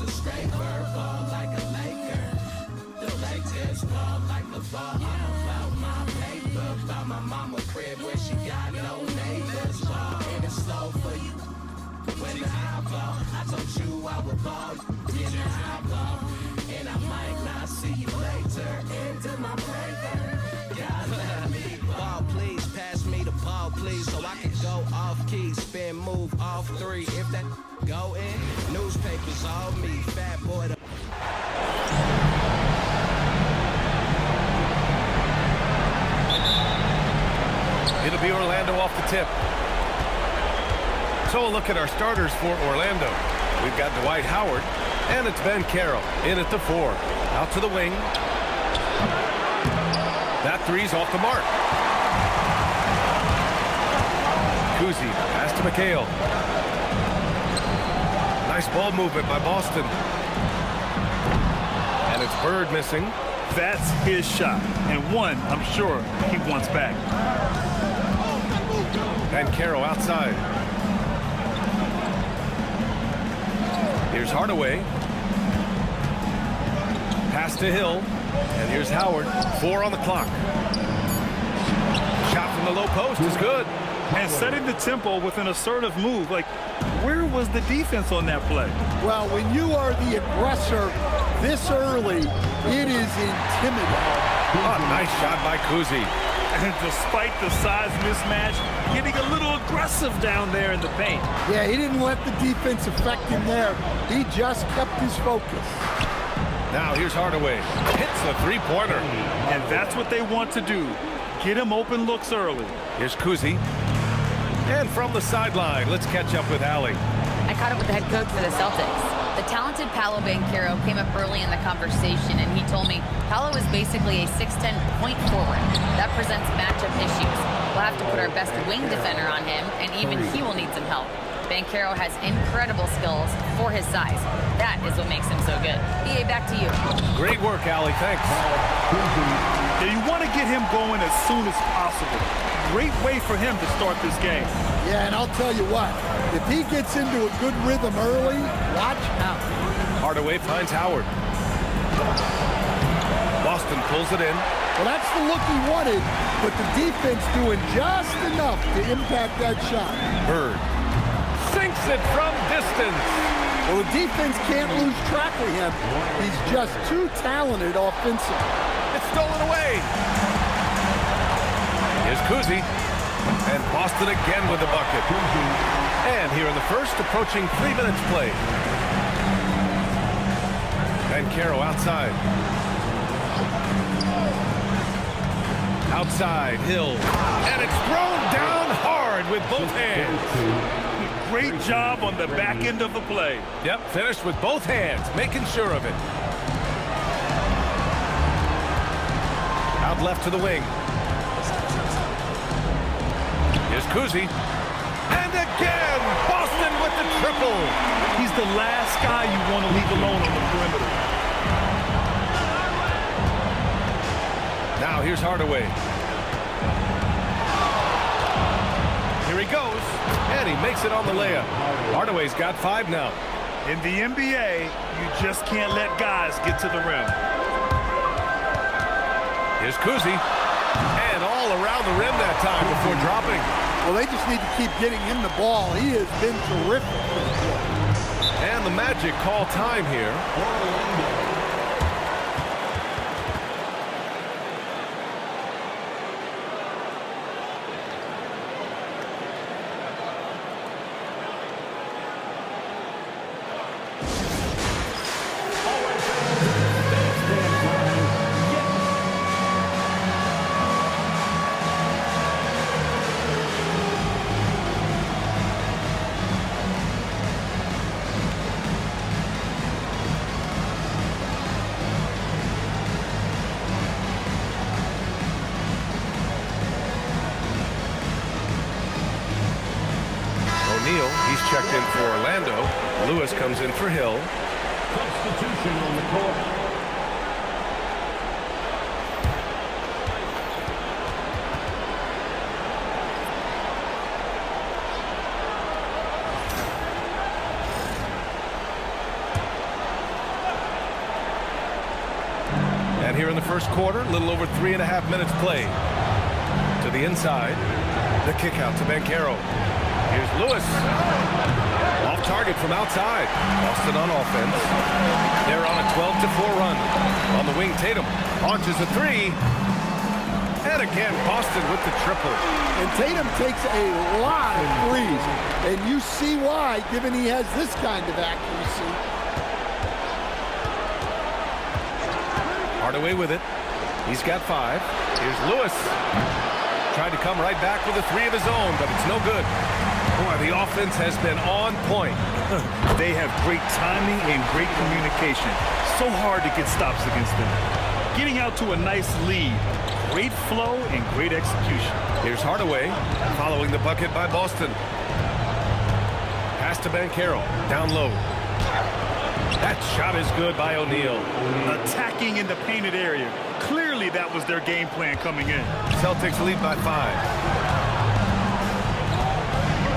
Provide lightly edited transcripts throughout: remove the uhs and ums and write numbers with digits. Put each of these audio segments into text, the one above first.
was a straight bird, ball like a Laker. The Lakers ball like LeVar. I'm about my paper, about my mama crib where she got no neighbors. Ball and it's slow for you. When I ball, I told you I would ball. Then I ball, and I might not see you later. Into my paper, God let me ball, please. Pass me the ball, please, so I can go off key, spin, move off three. If that go in, newspapers all me, fat boy. It'll be Orlando off the tip. So a look at our starters for Orlando. We've got Dwight Howard, and it's Ben Carroll in at the 4. Out to the wing. That three's off the mark. Kuzi, pass to McHale. Nice ball movement by Boston. And it's Bird missing. That's his shot, and one I'm sure he wants back. And Carroll outside. Here's Hardaway. Pass to Hill. And here's Howard. 4 on the clock. Shot from the low post is good. And setting the tempo with an assertive move. Like, where was the defense on that play? Well, when you are the aggressor this early, it is intimidating. Oh, nice shot by Kuzi. And despite the size mismatch, getting a little aggressive down there in the paint. Yeah, he didn't let the defense affect him there. He just kept his focus. Now here's Hardaway. Hits the three-pointer. And that's what they want to do. Get him open looks early. Here's Kuzi. And from the sideline, let's catch up with Allie. I caught up with the head coach for the Celtics. The talented Paolo Banchero came up early in the conversation, and he told me Paolo is basically a 6'10" point forward. That presents matchup issues. We'll have to put our best wing defender on him, and even he will need some help. Banchero has incredible skills for his size. That is what makes him so good. BA, back to you. Great work, Allie. Thanks. Yeah, you want to get him going as soon as possible. Great way for him to start this game. Yeah, and I'll tell you what, if he gets into a good rhythm early, watch out. Hardaway finds Howard. Boston pulls it in. Well, that's the look he wanted, but the defense doing just enough to impact that shot. Bird sinks it from distance. Well, the defense can't lose track of him. He's just too talented offensively. It's stolen away. Here's Kuzi. And Boston again with the bucket. And here in the first, approaching 3 minutes play. And Carroll outside. Outside, Hill. And it's thrown down hard with both hands. Great job on the back end of the play. Yep, finished with both hands, making sure of it. Out left to the wing. Here's Kuzi. And again, Boston with the triple. He's the last guy you want to leave alone on the perimeter. Now here's Hardaway. Here he goes. And he makes it on the layup. Hardaway's got 5 now. In the NBA, you just can't let guys get to the rim. Here's Kuzi. And all around the rim that time before dropping. Well, they just need to keep getting him the ball. He has been terrific. And the Magic call time here. He's checked in for Orlando. Lewis comes in for Hill. Substitution on the court. here in the first quarter, a little over 3.5 minutes played. To the inside, the kick out to Banchero. Here's Lewis. Off target from outside. Boston on offense. They're on a 12-4 run. On the wing, Tatum launches a three. And again, Boston with the triple. And Tatum takes a lot of threes. And you see why, given he has this kind of accuracy. Hardaway with it. He's got 5. Here's Lewis. Tried to come right back with a three of his own, but it's no good. Boy, the offense has been on point. They have great timing and great communication. So hard to get stops against them. Getting out to a nice lead. Great flow and great execution. Here's Hardaway following the bucket by Boston. Pass to Banchero. Down low. That shot is good by O'Neal. Attacking in the painted area. Clearly that was their game plan coming in. Celtics lead by 5.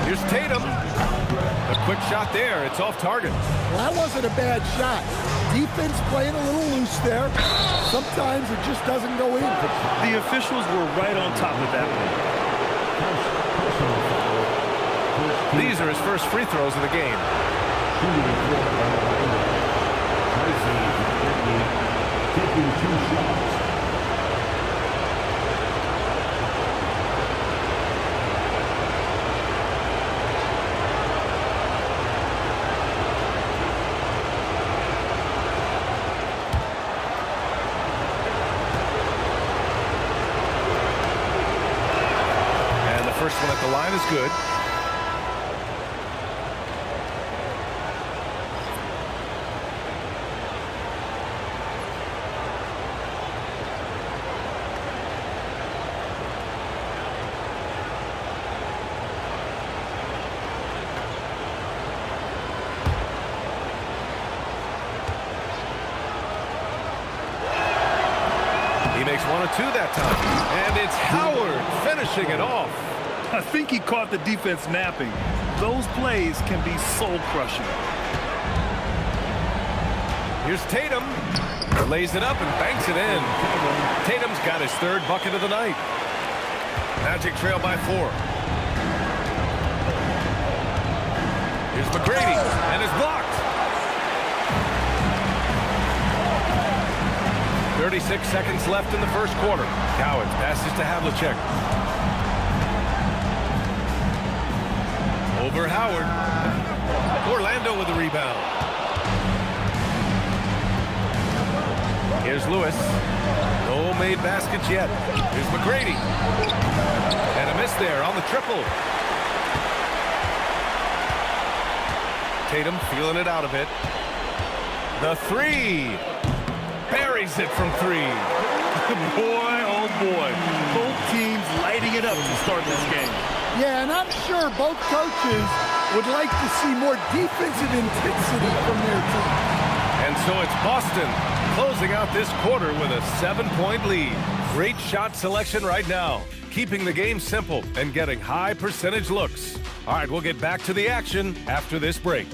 Here's Tatum. A quick shot there. It's off target. Well, that wasn't a bad shot. Defense playing a little loose there. Sometimes it just doesn't go in. The officials were right on top of that one. These are his first free throws of the game. Taking 2 shots. And the first one at the line is good. He makes 1 or 2 that time. And it's Howard finishing it off. I think he caught the defense napping. Those plays can be soul-crushing. Here's Tatum. Lays it up and banks it in. Tatum's got his 3rd bucket of the night. Magic trail by 4. Here's McGrady, and it's blocked. 36 seconds left in the first quarter. Cowens passes to Havlicek. Over Howard. Orlando with the rebound. Here's Lewis. No made baskets yet. Here's McGrady. And a miss there on the triple. Tatum feeling it out a bit. The three. Buries it from 3. Boy, oh boy. Both teams lighting it up to start this game. Yeah, and I'm sure both coaches would like to see more defensive intensity from their team. And so it's Boston closing out this quarter with a 7-point lead. Great shot selection right now, keeping the game simple and getting high percentage looks. All right, we'll get back to the action after this break.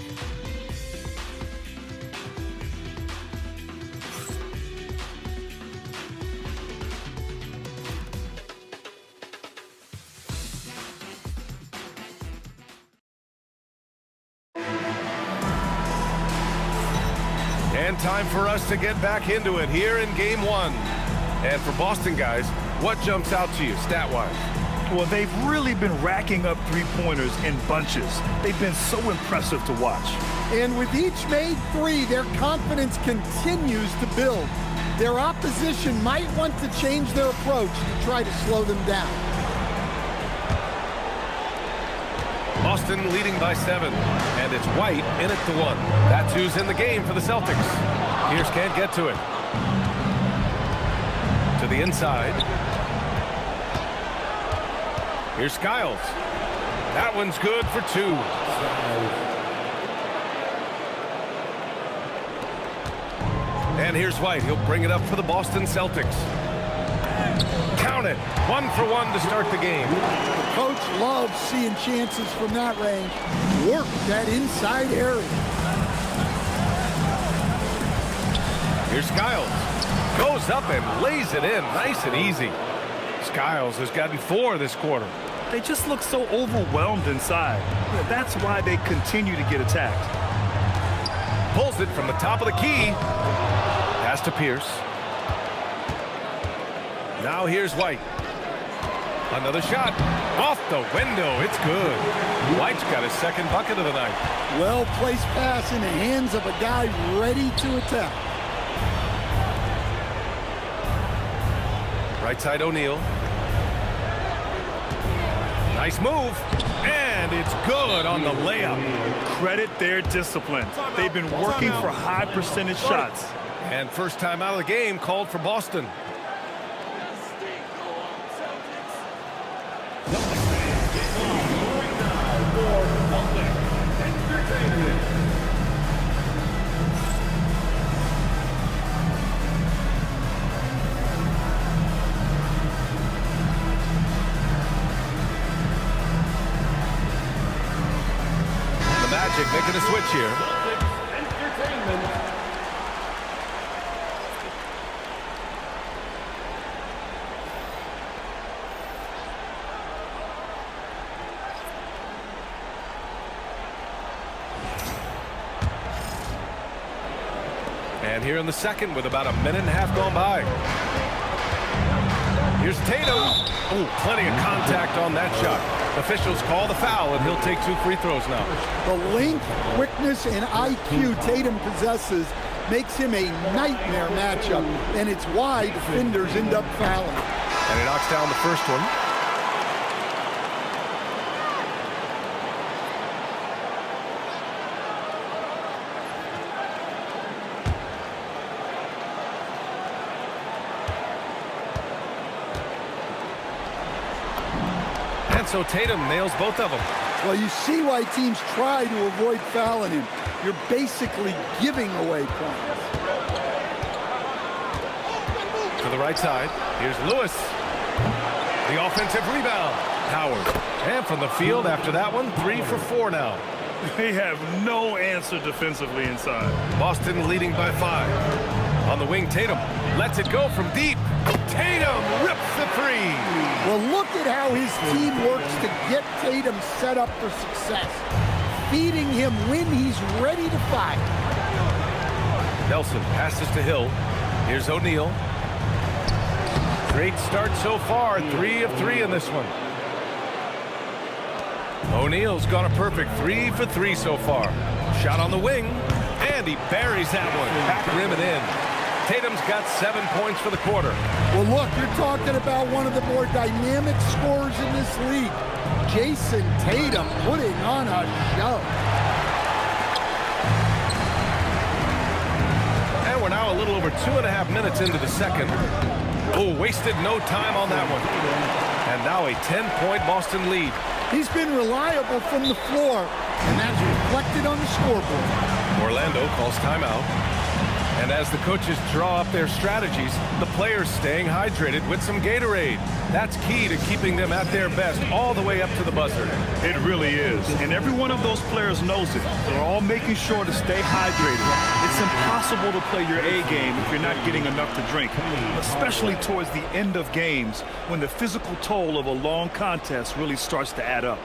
And time for us to get back into it here in Game 1. And for Boston guys, what jumps out to you stat-wise? Well, they've really been racking up three-pointers in bunches. They've been so impressive to watch. And with each made 3, their confidence continues to build. Their opposition might want to change their approach to try to slow them down. Boston leading by 7, and it's White in at the 1. That's who's in the game for the Celtics. Pierce can't get to it. To the inside. Here's Skiles. That one's good for 2. And here's White. He'll bring it up for the Boston Celtics. Count it. 1 for 1 to start the game. The coach loves seeing chances from that range. Work that inside area. Here's Skiles. Goes up and lays it in nice and easy. Skiles has gotten 4 this quarter. They just look so overwhelmed inside. That's why they continue to get attacked. Pulls it from the top of the key. Pass to Pierce. Now here's White. Another shot. Off the window. It's good. White's got his second bucket of the night. Well-placed pass in the hands of a guy ready to attack. Right side O'Neal. Nice move. And it's good on the layup. Credit their discipline. They've been working for high percentage shots. And first time out of the game called for Boston. The Magic making a switch here. And here in the second with about a minute and a half gone by. Here's Tatum. Oh, plenty of contact on that shot. Officials call the foul, and he'll take 2 free throws now. The length, quickness, and IQ Tatum possesses makes him a nightmare matchup, and it's why defenders end up fouling. And he knocks down the first one. So Tatum nails both of them. Well, you see why teams try to avoid fouling him. You're basically giving away points. To the right side, here's Lewis. The offensive rebound. Howard. And from the field after that one, 3 for 4 now. They have no answer defensively inside. Boston leading by 5. On the wing, Tatum lets it go from deep. Tatum rips the 3. Well, look at how his team works to get Tatum set up for success. Feeding him when he's ready to fire. Nelson passes to Hill. Here's O'Neal. Great start so far. 3 of 3 in this one. O'Neal's got a perfect 3 for 3 so far. Shot on the wing. And he buries that one. Back rim and in. Tatum's got 7 points for the quarter. Well, look, you're talking about one of the more dynamic scorers in this league. Jason Tatum putting on a show. And we're now a little over 2.5 minutes into the second. Oh, wasted no time on that one. And now a 10-point Boston lead. He's been reliable from the floor, and that's reflected on the scoreboard. Orlando calls timeout. And as the coaches draw up their strategies, the players staying hydrated with some Gatorade. That's key to keeping them at their best all the way up to the buzzer. It really is. And every one of those players knows it. They're all making sure to stay hydrated. It's impossible to play your A game if you're not getting enough to drink, especially towards the end of games when the physical toll of a long contest really starts to add up.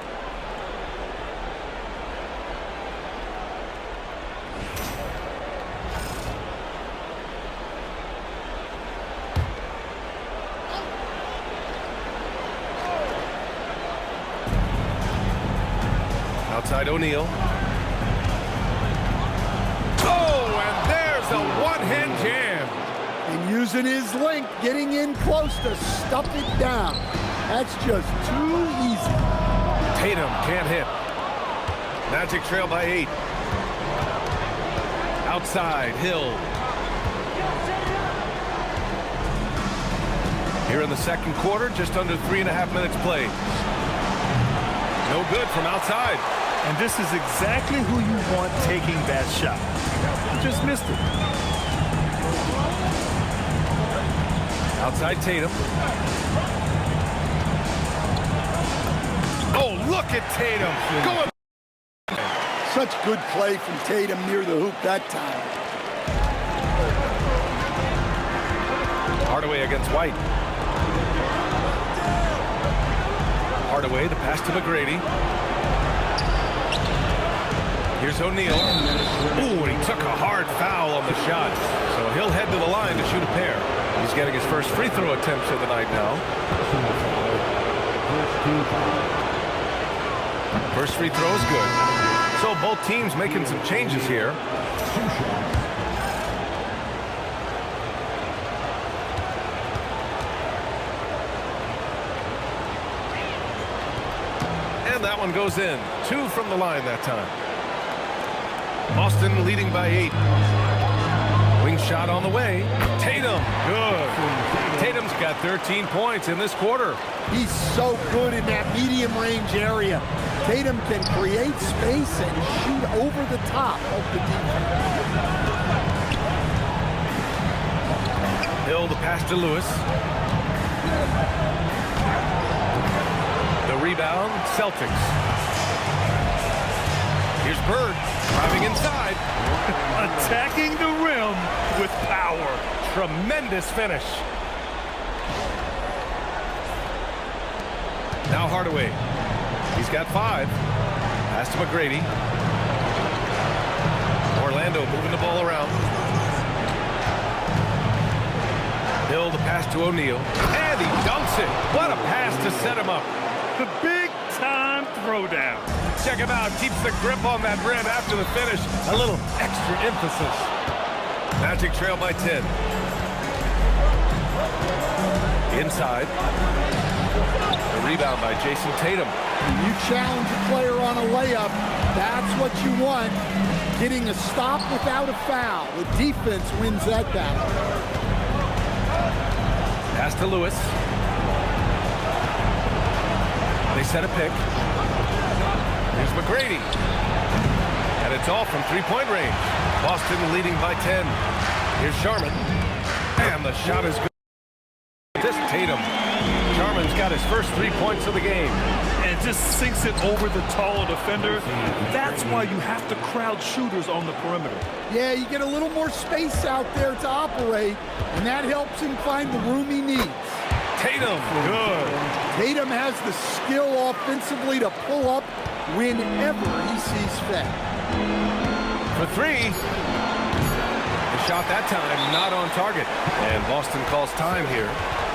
Outside O'Neal. Oh, and there's a one-hand jam. And using his length, getting in close to stuff it down. That's just too easy. Tatum can't hit. Magic trail by 8. Outside, Hill. Here in the second quarter, just under 3.5 minutes played. No good from outside. And this is exactly who you want taking that shot. You just missed it. Outside Tatum. Oh, look at Tatum. Going. Such good play from Tatum near the hoop that time. Hardaway against White. Hardaway, the pass to McGrady. Here's O'Neal. Ooh, and he took a hard foul on the shot. So he'll head to the line to shoot a pair. He's getting his first free throw attempts of the night now. First free throw is good. So both teams making some changes here. And that one goes in. 2 from the line that time. Boston leading by 8. Wing shot on the way. Tatum, good. Tatum's got 13 points in this quarter. He's so good in that medium range area. Tatum can create space and shoot over the top of the defense. Hill, the pass to Lewis. The rebound, Celtics. Here's Bird, driving inside. Attacking the rim with power. Tremendous finish. Now Hardaway. He's got 5. Pass to McGrady. Orlando moving the ball around. Hill, the pass to O'Neal. And he dunks it. What a pass to set him up. The big-time throwdown. Check him out. Keeps the grip on that rim after the finish. A little extra emphasis. Magic trail by 10. Inside. The rebound by Jason Tatum. You challenge a player on a layup, that's what you want. Getting a stop without a foul. The defense wins that battle. Pass to Lewis. They set a pick. Here's McGrady. And it's all from three-point range. Boston leading by 10. Here's Sharman. And the shot is good. This Tatum. Sharman's got his first 3 points of the game. And just sinks it over the taller defender. That's why you have to crowd shooters on the perimeter. Yeah, you get a little more space out there to operate, and that helps him find the room he needs. Tatum, good. Tatum has the skill offensively to pull up whenever he sees fit. For 3. The shot that time not on target. And Boston calls time here.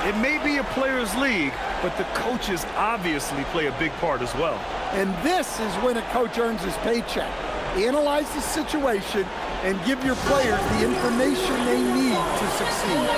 It may be a players' league, but the coaches obviously play a big part as well. And this is when a coach earns his paycheck. Analyze the situation and give your players the information they need to succeed.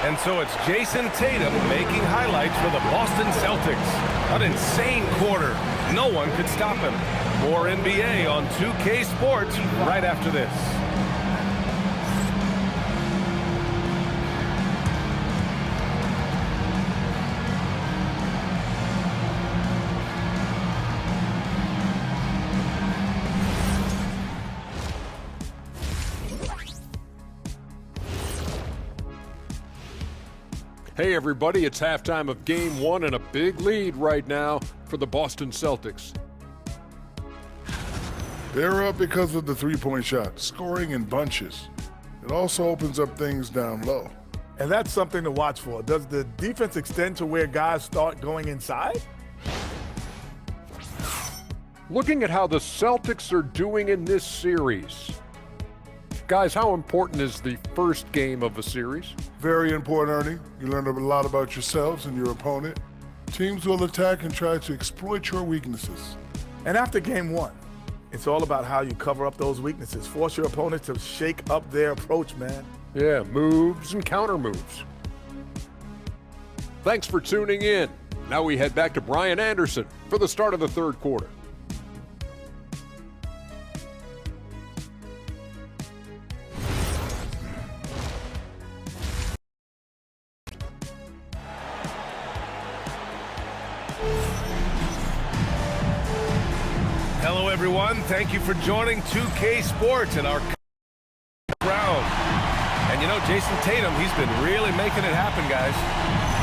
And so it's Jason Tatum making highlights for the Boston Celtics. An insane quarter. No one could stop him. More NBA on 2K Sports right after this. Hey everybody, it's halftime of Game 1 and a big lead right now for the Boston Celtics. They're up because of the three-point shot, scoring in bunches. It also opens up things down low. And that's something to watch for. Does the defense extend to where guys start going inside? Looking at how the Celtics are doing in this series. Guys, how important is the first game of a series? Very important, Ernie. You learn a lot about yourselves and your opponent. Teams will attack and try to exploit your weaknesses. And after game 1, it's all about how you cover up those weaknesses. Force your opponent to shake up their approach, man. Yeah, moves and counter moves. Thanks for tuning in. Now we head back to Brian Anderson for the start of the third quarter. everyone. Thank you for joining 2K Sports and our round. And you know, Jason Tatum, he's been really making it happen, guys.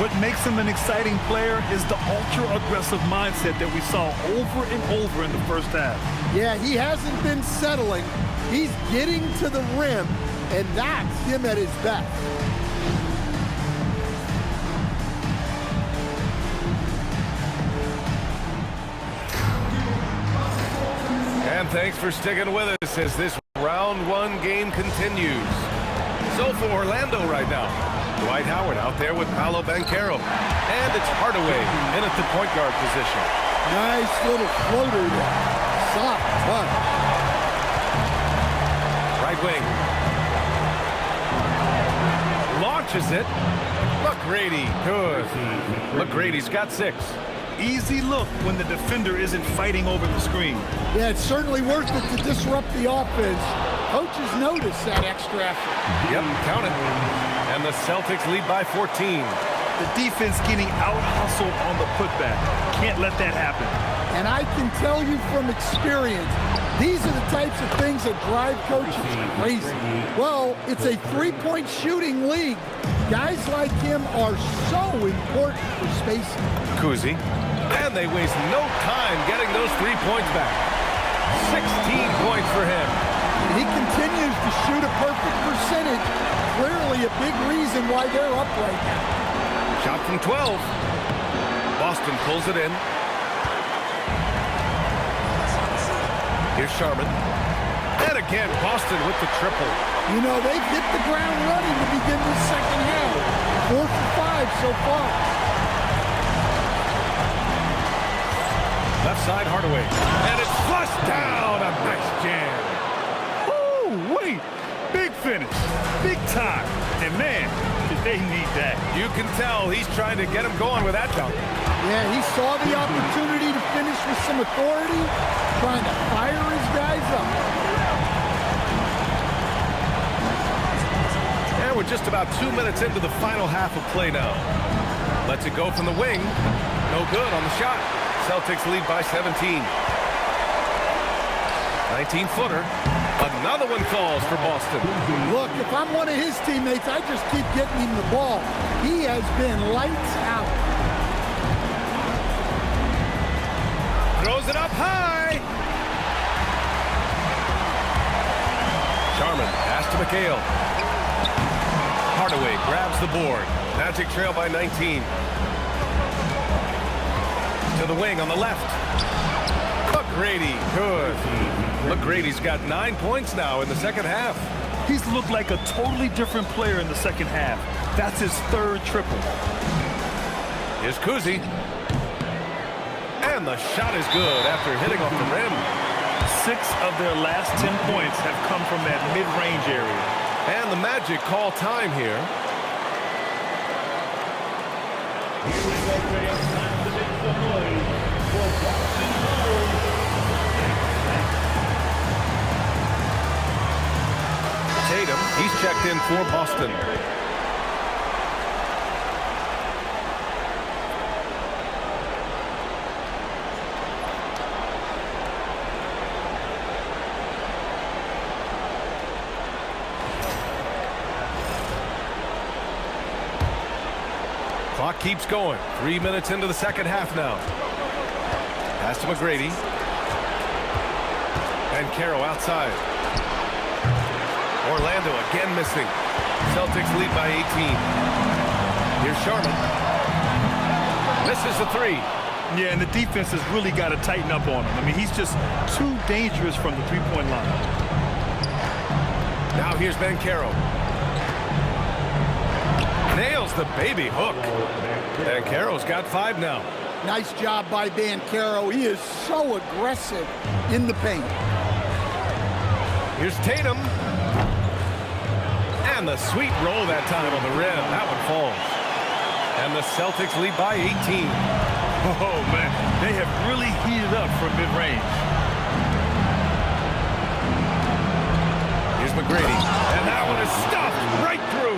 What makes him an exciting player is the ultra-aggressive mindset that we saw over and over in the first half. Yeah, he hasn't been settling. He's getting to the rim, and that's him at his best. And thanks for sticking with us as this round one game continues. So for Orlando right now, Dwight Howard out there with Paolo Banchero. And it's Hardaway in at the point guard position. Nice little floater there. Soft touch. Right wing. Launches it. McGrady. Good. McGrady's got 6. Easy look when the defender isn't fighting over the screen. Yeah, it's certainly worth it to disrupt the offense. Coaches notice that extra effort. Yep, count it. And the Celtics lead by 14. The defense getting out-hustled on the putback. Can't let that happen. And I can tell you from experience, these are the types of things that drive coaches crazy. Well, it's a three-point shooting league. Guys like him are so important for spacing. Kuzi. And they waste no time getting those 3 points back. 16 points for him. And he continues to shoot a perfect percentage. Clearly a big reason why they're up right now. Shot from 12. Boston pulls it in. Here's Sharman. And again, Boston with the triple. You know, they've hit the ground running to begin the second half. 4 for 5 so far. Left side, Hardaway. And it's flushed down. A nice jam. Ooh, wait. Big finish. Big time. And man, did they need that. You can tell he's trying to get him going with that dunk. Yeah, he saw the opportunity to finish with some authority, trying to fire his guys up. And we're just about 2 minutes into the final half of play now. Lets it go from the wing. No good on the shot. Celtics lead by 17. 19-footer. Another one falls for Boston. Look, if I'm one of his teammates, I just keep getting him the ball. He has been lights out. Throws it up high. Sharman pass to McHale. Hardaway grabs the board. Magic trail by 19. To the wing on the left. McGrady, good. McGrady's got 9 points now in the second half. He's looked like a totally different player in the second half. That's his 3rd triple. Here's Kuzi. And the shot is good after hitting off the rim. 6 of their last 10 points have come from that mid-range area. And the Magic call time here. Tatum, he's checked in for Boston. Clock keeps going. 3 minutes into the second half now. Pass to McGrady. And Caro outside. Orlando again missing. Celtics lead by 18. Here's Sharman. Misses the 3. Yeah, and the defense has really got to tighten up on him. I mean, he's just too dangerous from the three-point line. Now here's Banchero. Nails the baby hook. Banchero's got 5 now. Nice job by Banchero. He is so aggressive in the paint. Here's Tatum. And the sweet roll that time on the rim. That one falls. And the Celtics lead by 18. Oh, man. They have really heated up from mid-range. Here's McGrady. And that one is stuffed right through.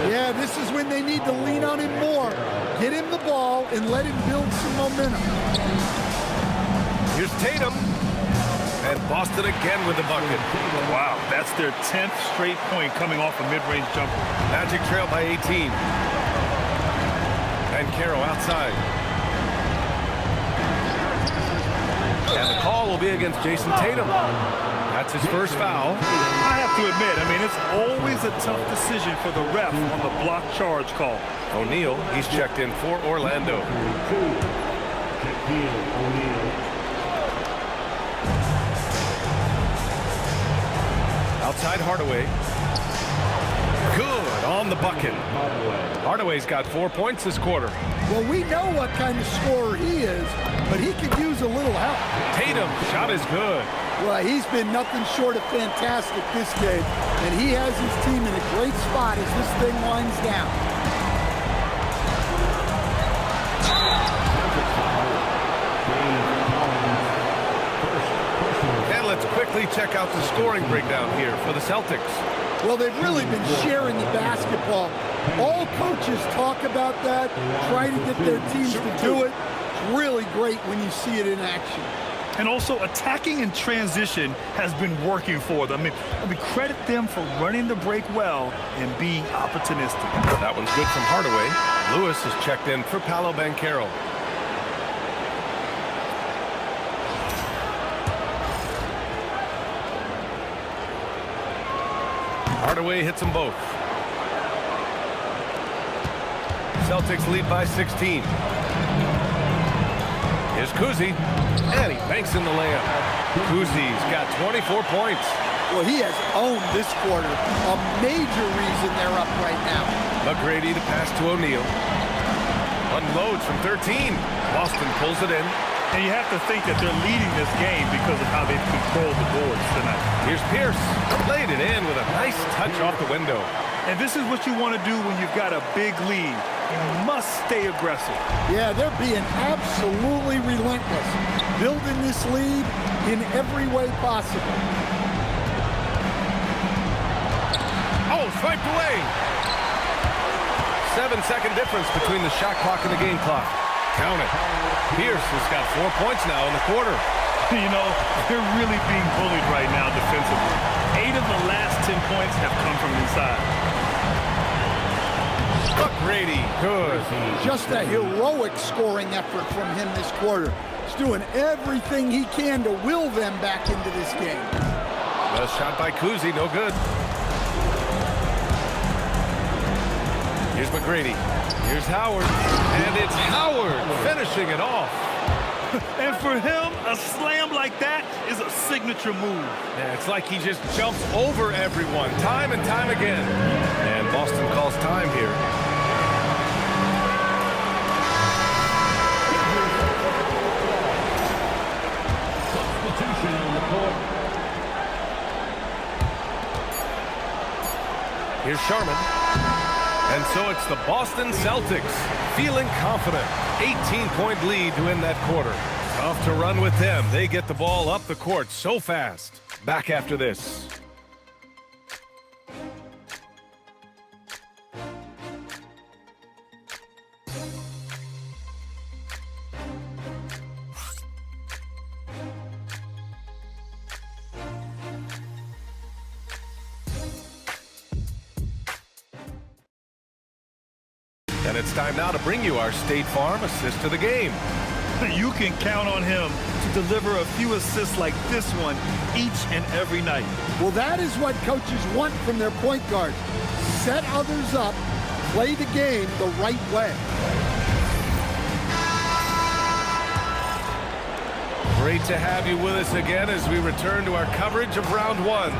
Yeah, this is when they need to lean on him more. Get him the ball and let him build some momentum. Here's Tatum. And Boston again with the bucket. Wow, that's their 10th straight point coming off a mid-range jumper. Magic trail by 18. And Caro outside. And the call will be against Jason Tatum. That's his first foul. I have to admit, I mean, it's always a tough decision for the ref on the block charge call. O'Neal, he's checked in for Orlando. Outside Hardaway. Good on the bucket. Hardaway's got 4 points this quarter. Well, we know what kind of scorer he is, but he could use a little help. Tatum, shot is good. Well, he's been nothing short of fantastic this game, and he has his team in a great spot as this thing winds down. And let's quickly check out the scoring breakdown here for the Celtics. Well, they've really been sharing the basketball. All coaches talk about that, try to get their teams to do it. It's really great when you see it in action. And also, attacking in transition has been working for them. I mean, credit them for running the break well and being opportunistic. That one's good from Hardaway. Lewis is checked in for Paolo Banchero. Hardaway hits them both. Celtics lead by 16. Here's Kuzi, and he banks in the layup. Kuzi's got 24 points. Well, he has owned this quarter. A major reason they're up right now. McGrady to pass to O'Neal. Unloads from 13. Boston pulls it in. And you have to think that they're leading this game because of how they've controlled the boards tonight. Here's Pierce. Laid it in with a nice touch off the window. And this is what you want to do when you've got a big lead. You must stay aggressive. Yeah, they're being absolutely relentless, building this lead in every way possible. Oh, swiped away. 7-second difference between the shot clock and the game clock. Count it. Pierce has got 4 points now in the quarter. You know, they're really being bullied right now defensively. 8 of the last 10 points have come from inside. McGrady, good. Just a heroic scoring effort from him this quarter. He's doing everything he can to will them back into this game. Well, shot by Kuzi, no good. Here's McGrady. Here's Howard. And it's Howard finishing it off. And for him, a slam like that is a signature move. Yeah, it's like he just jumps over everyone time and time again. And Boston calls time here. Substitution on the court. Here's Sharman. And so it's the Boston Celtics feeling confident. 18-point lead to win that quarter. Tough to run with them. They get the ball up the court so fast. Back after this. And it's time now to bring you our State Farm assist of the game. You can count on him to deliver a few assists like this one each and every night. Well, that is what coaches want from their point guard. Set others up, play the game the right way. Great to have you with us again as we return to our coverage of round one.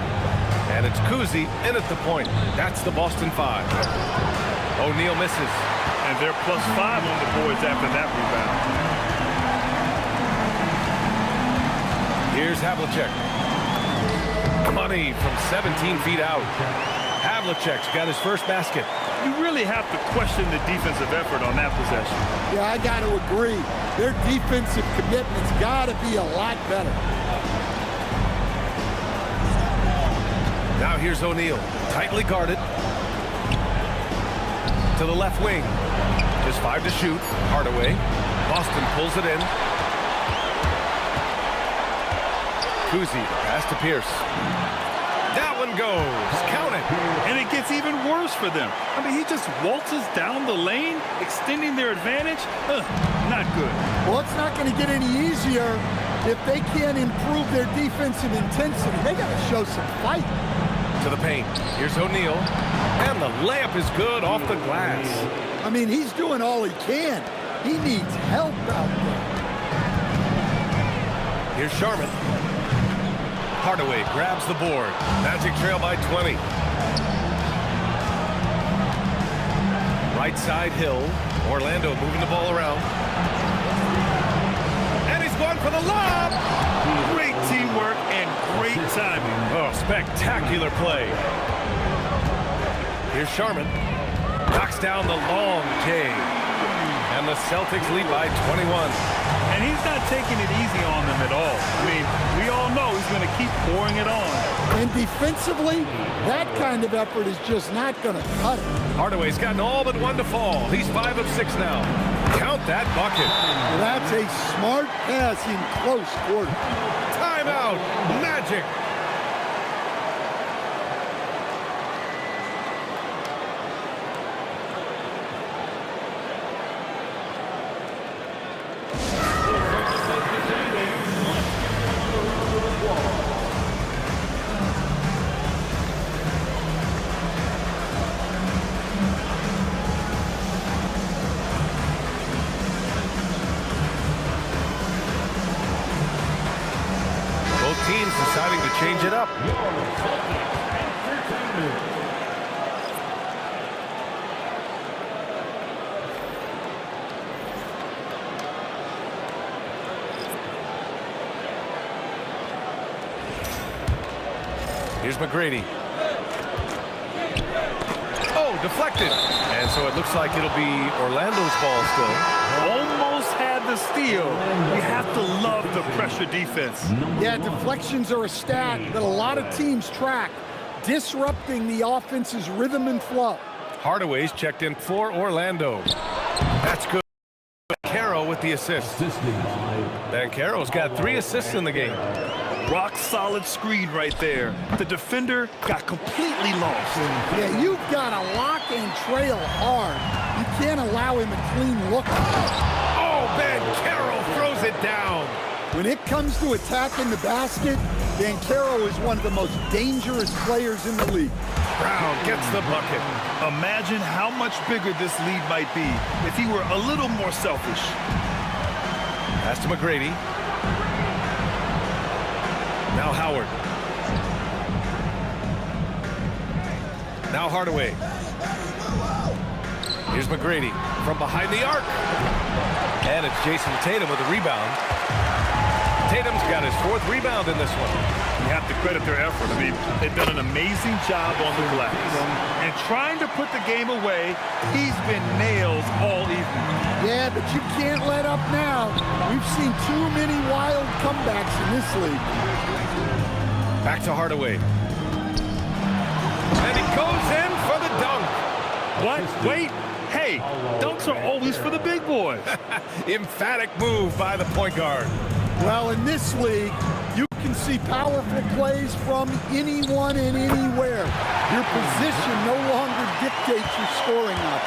And it's Kuzi in at the point. That's the Boston 5. O'Neal misses. And they're +5 on the boards after that rebound. Here's Havlicek. Money from 17 feet out. Havlicek's got his first basket. You really have to question the defensive effort on that possession. Yeah, I got to agree. Their defensive commitment's got to be a lot better. Now here's O'Neal, tightly guarded. To the left wing. Just 5 to shoot. Hardaway. Boston pulls it in. Kuzi, pass to Pierce. That one goes. Count it. And it gets even worse for them. I mean, he just waltzes down the lane, extending their advantage. Not good. Well, it's not going to get any easier if they can't improve their defensive intensity. They got to show some fight. To the paint. Here's O'Neal. And the layup is good off the glass. I mean, he's doing all he can. He needs help out there. Here's Sharman. Hardaway grabs the board. Magic trail by 20. Right side Hill. Orlando moving the ball around. And he's going for the lob. Great teamwork and great timing. Oh, spectacular play. Here's Sharman. Knocks down the long J. And the Celtics lead by 21. And he's not taking it easy on them at all. I mean, we all know he's going to keep pouring it on. And defensively, that kind of effort is just not going to cut it. Hardaway's gotten all but one to fall. He's 5 of 6 now. Count that bucket. Well, that's a smart pass in close quarter. Timeout, Magic. Teams deciding to change it up. Here's McGrady. Oh, deflected. And so it looks like it'll be Orlando's ball still. Almost had the steal. You have to love the pressure defense. Yeah, deflections are a stat that a lot of teams track, disrupting the offense's rhythm and flow. Hardaway's checked in for Orlando. That's good. Caro with the assist. Banchero's got 3 assists in the game. Rock solid screen right there. The defender got completely lost. Yeah, you've got to lock and trail hard. You can't allow him a clean look. Oh, Banchero throws it down. When it comes to attacking the basket, Banchero is one of the most dangerous players in the league. Brown gets the bucket. Imagine how much bigger this lead might be if he were a little more selfish. Pass to McGrady. Now Howard. Now Hardaway. Here's McGrady from behind the arc. And it's Jason Tatum with a rebound. Tatum's got his 4th rebound in this one. You have to credit their effort. I mean, they've done an amazing job on the glass. And trying to put the game away, he's been nails all evening. Yeah, but you can't let up now. We've seen too many wild comebacks in this league. Back to Hardaway. And he goes in for the dunk. What? Wait. Hey, dunks are always for the big boys. Emphatic move by the point guard. Well, in this league, you can see powerful plays from anyone and anywhere. Your position no longer dictates your scoring up.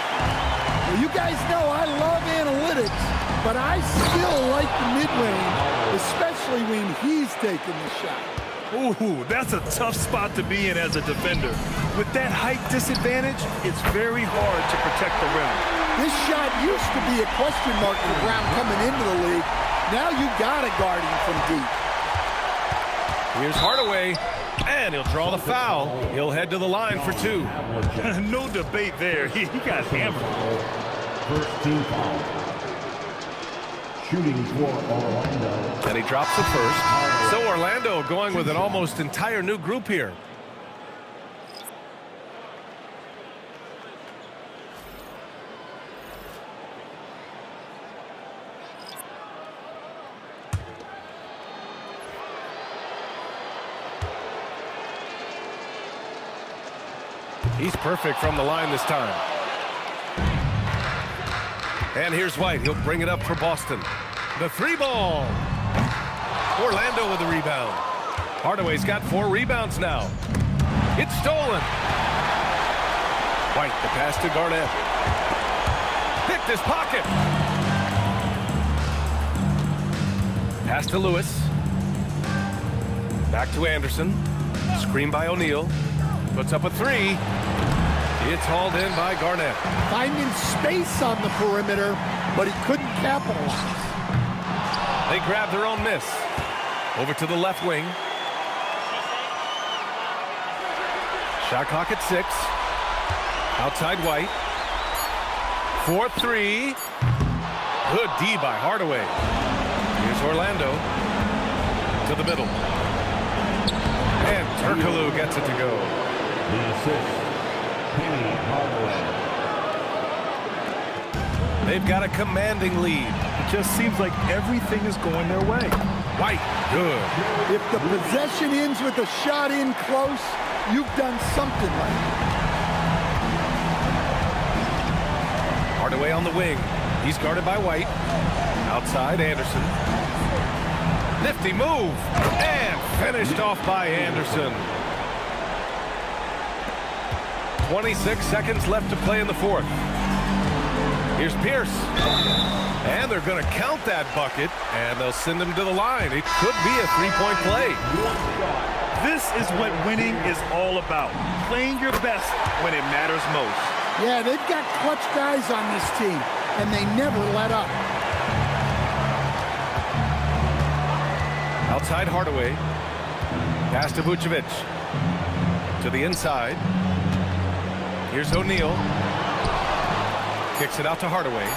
Well, you guys know I love analytics, but I still like the mid-range, especially when he's taking the shot. Ooh, that's a tough spot to be in as a defender. With that height disadvantage, it's very hard to protect the rim. This shot used to be a question mark for Brown coming into the league. Now you gotta guard him from deep. Here's Hardaway, and he'll draw the foul. He'll head to the line for 2. No debate there. He got hammered. First team foul. Shooting for Orlando. And he drops the first. So Orlando going with an almost entire new group here. He's perfect from the line this time. And here's White. He'll bring it up for Boston. The 3 ball. Orlando with the rebound. Hardaway's got 4 rebounds now. It's stolen. White, the pass to Garnett. Picked his pocket. Pass to Lewis. Back to Anderson. Screen by O'Neal. Puts up a 3. It's hauled in by Garnett. Finding space on the perimeter, but he couldn't capitalize. They grab their own miss. Over to the left wing. Shot clock at 6. Outside White. 4-3. Good D by Hardaway. Here's Orlando. To the middle. And Turkoglu gets it to go. The assist, Penny Hardaway. They've got a commanding lead. It just seems like everything is going their way. White, good. If the possession ends with a shot in close, you've done something right. Hardaway on the wing. He's guarded by White. Outside, Anderson. Nifty move. And finished off by Anderson. 26 seconds left to play in the fourth. Here's Pierce. And they're going to count that bucket, and they'll send him to the line. It could be a 3-point play. This is what winning is all about. Playing your best when it matters most. Yeah, they've got clutch guys on this team, and they never let up. Outside Hardaway. Pass to Vucevic. To the inside. Here's O'Neal. Kicks it out to Hardaway.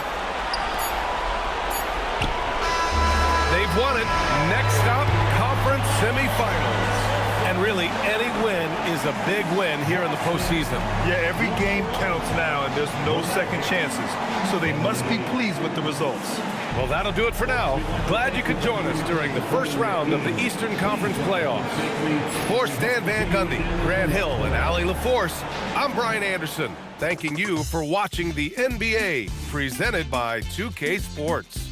They've won it. Next up, conference semifinals. And really, any win is a big win here in the postseason. Yeah, every game counts now, and there's no second chances. So they must be pleased with the results. Well, that'll do it for now. Glad you could join us during the first round of the Eastern Conference playoffs. For Stan Van Gundy, Grant Hill, and Allie LaForce, I'm Brian Anderson, thanking you for watching the NBA, presented by 2K Sports.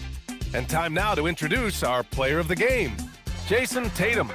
And time now to introduce our player of the game, Jason Tatum.